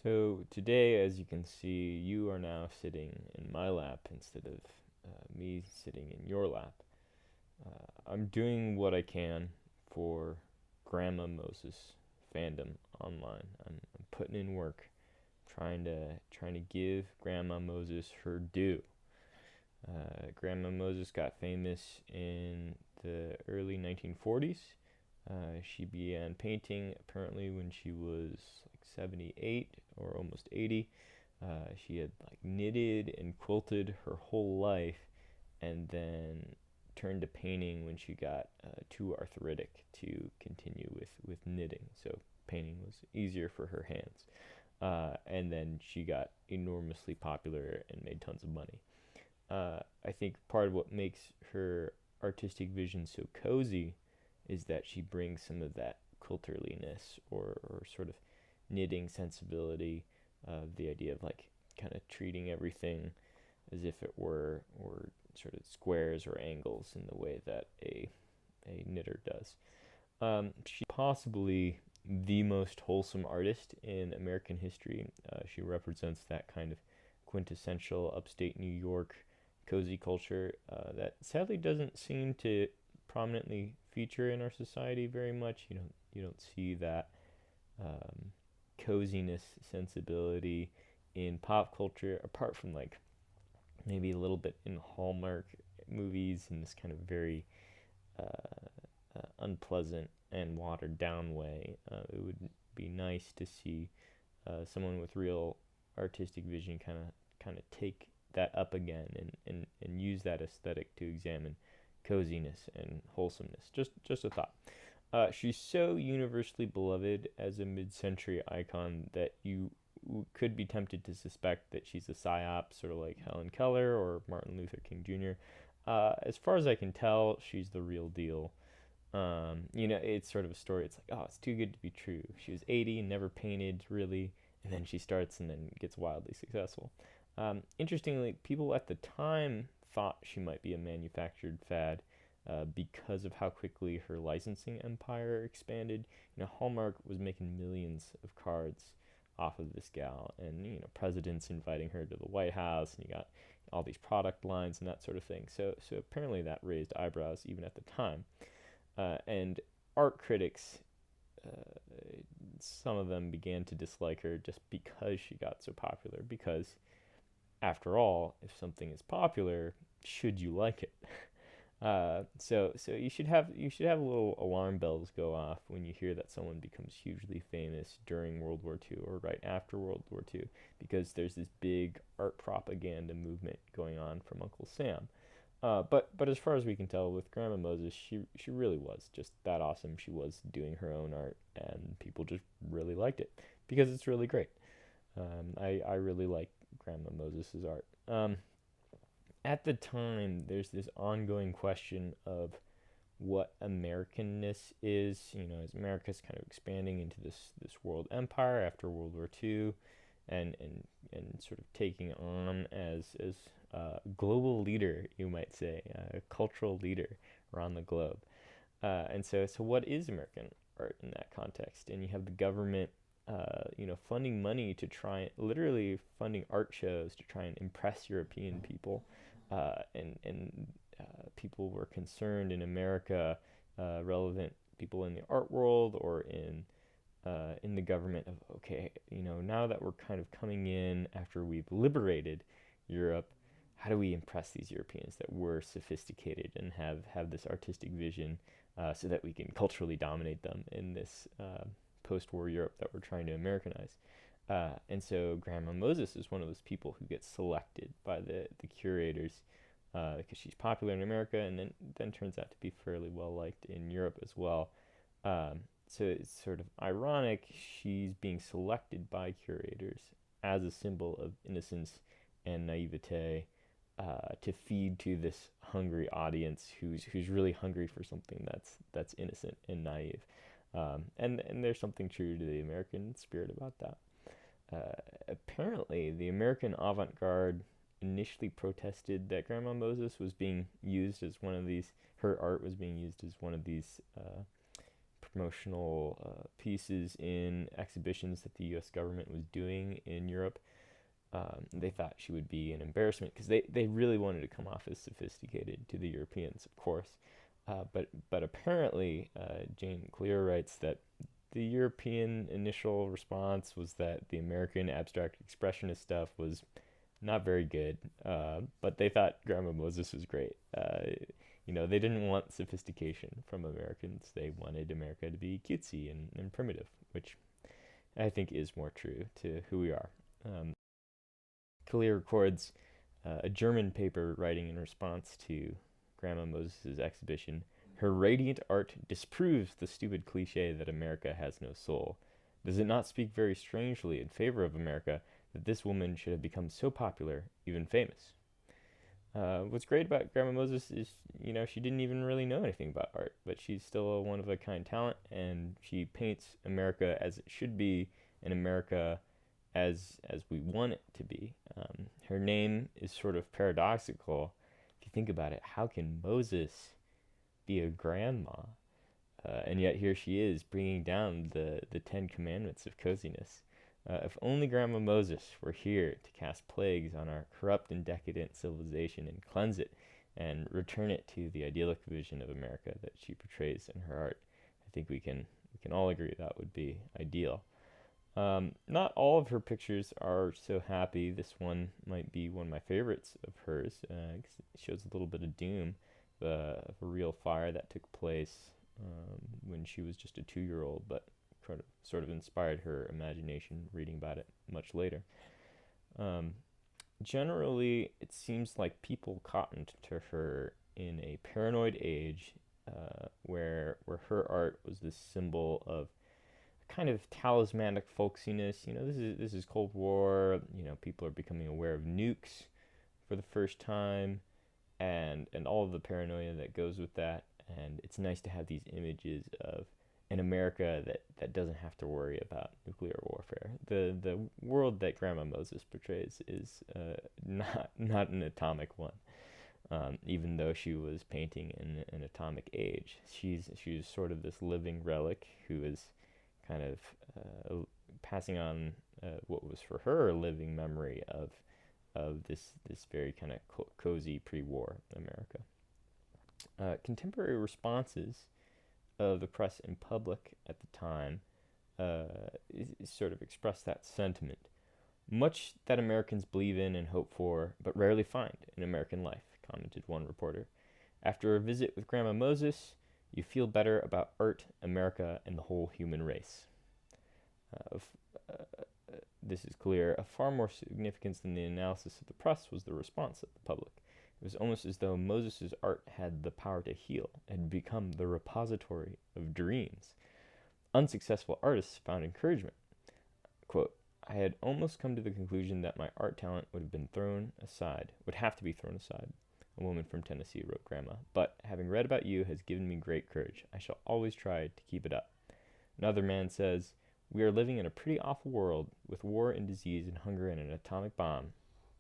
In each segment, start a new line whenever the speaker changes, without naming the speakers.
So today, as you can see, you are now sitting in my lap instead of me sitting in your lap. I'm doing what I can for Grandma Moses fandom online. I'm putting in work, trying to give Grandma Moses her due. Grandma Moses got famous in the early 1940s. She began painting apparently when she was like 78 or almost 80. She had like knitted and quilted her whole life, and then turned to painting when she got too arthritic to continue with knitting. So painting was easier for her hands. And then she got enormously popular and made tons of money. I think part of what makes her artistic vision so cozy is that she brings some of that quilterliness or sort of knitting sensibility of the idea of like kind of treating everything as if it were or sort of squares or angles in the way that a knitter does. She's possibly the most wholesome artist in American history. She represents that kind of quintessential upstate New York cozy culture that sadly doesn't seem to prominently feature in our society very much. You don't see that um, coziness sensibility in pop culture apart from like maybe a little bit in Hallmark movies in this kind of very unpleasant and watered down way. It would be nice to see someone with real artistic vision kind of take that up again and use that aesthetic to examine coziness and wholesomeness. Just a thought. She's so universally beloved as a mid-century icon that you could be tempted to suspect that she's a psyop, sort of like Helen Keller or Martin Luther King Jr. As far as I can tell, she's the real deal. It's sort of a story. It's like, oh, it's too good to be true. She was 80 and never painted really, and then she starts and then gets wildly successful. Interestingly, people at the time thought she might be a manufactured fad because of how quickly her licensing empire expanded. Hallmark was making millions of cards off of this gal, and presidents inviting her to the White House, and you got all these product lines and that sort of thing. So apparently that raised eyebrows even at the time. And art critics, some of them began to dislike her just because she got so popular. Because after all, if something is popular, should you like it? So you should have little alarm bells go off when you hear that someone becomes hugely famous during World War II or right after World War II, because there's this big art propaganda movement going on from Uncle Sam. But as far as we can tell, with Grandma Moses, she really was just that awesome. She was doing her own art, and people just really liked it because it's really great. I really like Grandma Moses's art. At the time, there's this ongoing question of what Americanness is. As America's kind of expanding into this world empire after World War II, and sort of taking on as a global leader, you might say, a cultural leader around the globe. And so what is American art in that context? And you have the government, funding money to try, literally funding art shows to try and impress European people, and people were concerned in America, relevant people in the art world or in the government of, okay, now that we're kind of coming in after we've liberated Europe, how do we impress these Europeans that we're sophisticated and have this artistic vision, so that we can culturally dominate them in this post-war Europe that we're trying to Americanize. And so Grandma Moses is one of those people who gets selected by the curators, because she's popular in America, and then turns out to be fairly well liked in Europe as well. So it's sort of ironic she's being selected by curators as a symbol of innocence and naivete, to feed to this hungry audience who's really hungry for something that's innocent and naive. And there's something true to the American spirit about that. Apparently, the American avant-garde initially protested that Grandma Moses was being used as one of these. Her art was being used as one of these promotional pieces in exhibitions that the U.S. government was doing in Europe. They thought she would be an embarrassment because they really wanted to come off as sophisticated to the Europeans, of course. But apparently, Jane Clear writes that the European initial response was that the American abstract expressionist stuff was not very good, but they thought Grandma Moses was great. They didn't want sophistication from Americans. They wanted America to be cutesy and primitive, which I think is more true to who we are. Kalia records a German paper writing in response to Grandma Moses' exhibition. Her radiant art disproves the stupid cliche that America has no soul. Does it not speak very strangely in favor of America that this woman should have become so popular, even famous? What's great about Grandma Moses is, she didn't even really know anything about art, but she's still a one-of-a-kind talent, and she paints America as it should be, and America as we want it to be. Her name is sort of paradoxical. If you think about it, how can Moses be a grandma? And yet here she is bringing down the Ten Commandments of coziness. If only Grandma Moses were here to cast plagues on our corrupt and decadent civilization and cleanse it and return it to the idyllic vision of America that she portrays in her art. I think we can all agree that would be ideal. Not all of her pictures are so happy. This one might be one of my favorites of hers. It shows a little bit of doom of a real fire that took place when she was just a 2-year-old, but sort of inspired her imagination reading about it much later. Generally, it seems like people cottoned to her in a paranoid age where her art was this symbol of kind of talismanic folksiness. This is Cold War. People are becoming aware of nukes for the first time, and all of the paranoia that goes with that. And it's nice to have these images of an America that doesn't have to worry about nuclear warfare. The world that Grandma Moses portrays is not an atomic one. Even though she was painting in an atomic age, she's sort of this living relic who is kind of passing on what was for her a living memory of this very kind of cozy pre-war America. Contemporary responses of the press and public at the time sort of express that sentiment. Much that Americans believe in and hope for, but rarely find in American life, commented one reporter. After a visit with Grandma Moses, you feel better about art, America, and the whole human race. This is clear. Of far more significance than the analysis of the press was the response of the public. It was almost as though Moses' art had the power to heal, had become the repository of dreams. Unsuccessful artists found encouragement. Quote, I had almost come to the conclusion that my art talent would have to be thrown aside. A woman from Tennessee wrote Grandma, but having read about you has given me great courage. I shall always try to keep it up. Another man says, we are living in a pretty awful world with war and disease and hunger and an atomic bomb.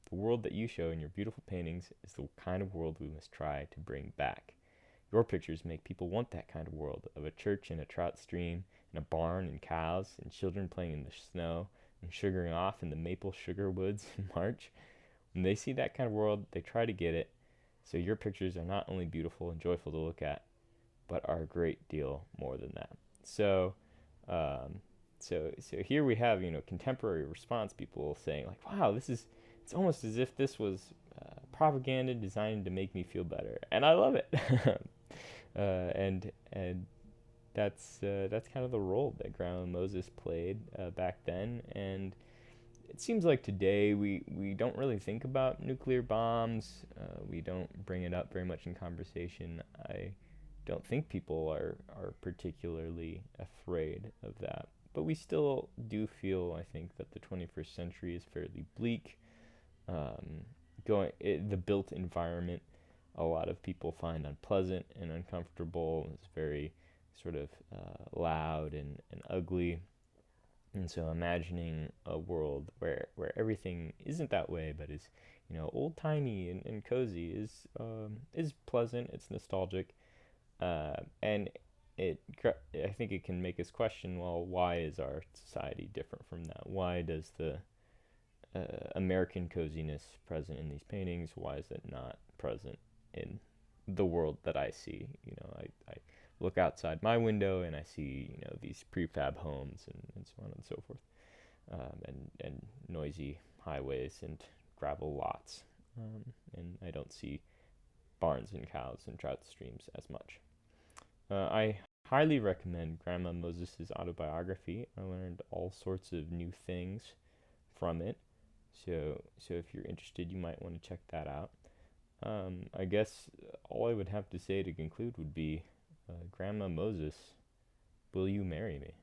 The world that you show in your beautiful paintings is the kind of world we must try to bring back. Your pictures make people want that kind of world, of a church and a trout stream, and a barn and cows, and children playing in the snow, and sugaring off in the maple sugar woods in March. When they see that kind of world, they try to get it. So your pictures are not only beautiful and joyful to look at, but are a great deal more than that. So here we have, contemporary response, people saying like, wow, it's almost as if this was propaganda designed to make me feel better. And I love it. And that's kind of the role that Grandma Moses played back then. And it seems like today we don't really think about nuclear bombs. We don't bring it up very much in conversation. I don't think people are particularly afraid of that. But we still do feel, I think, that the 21st century is fairly bleak. The built environment, a lot of people find unpleasant and uncomfortable. It's very sort of loud and ugly. And so imagining a world where everything isn't that way, but is, old-timey and cozy is pleasant. It's nostalgic. And I think it can make us question, well, why is our society different from that? Why does the American coziness present in these paintings? Why is it not present in the world that I see? I look outside my window and I see, these prefab homes and so on and so forth, and noisy highways and gravel lots, and I don't see barns and cows and trout streams as much. I highly recommend Grandma Moses' autobiography. I learned all sorts of new things from it. So if you're interested, you might want to check that out. I guess all I would have to say to conclude would be, Grandma Moses, will you marry me?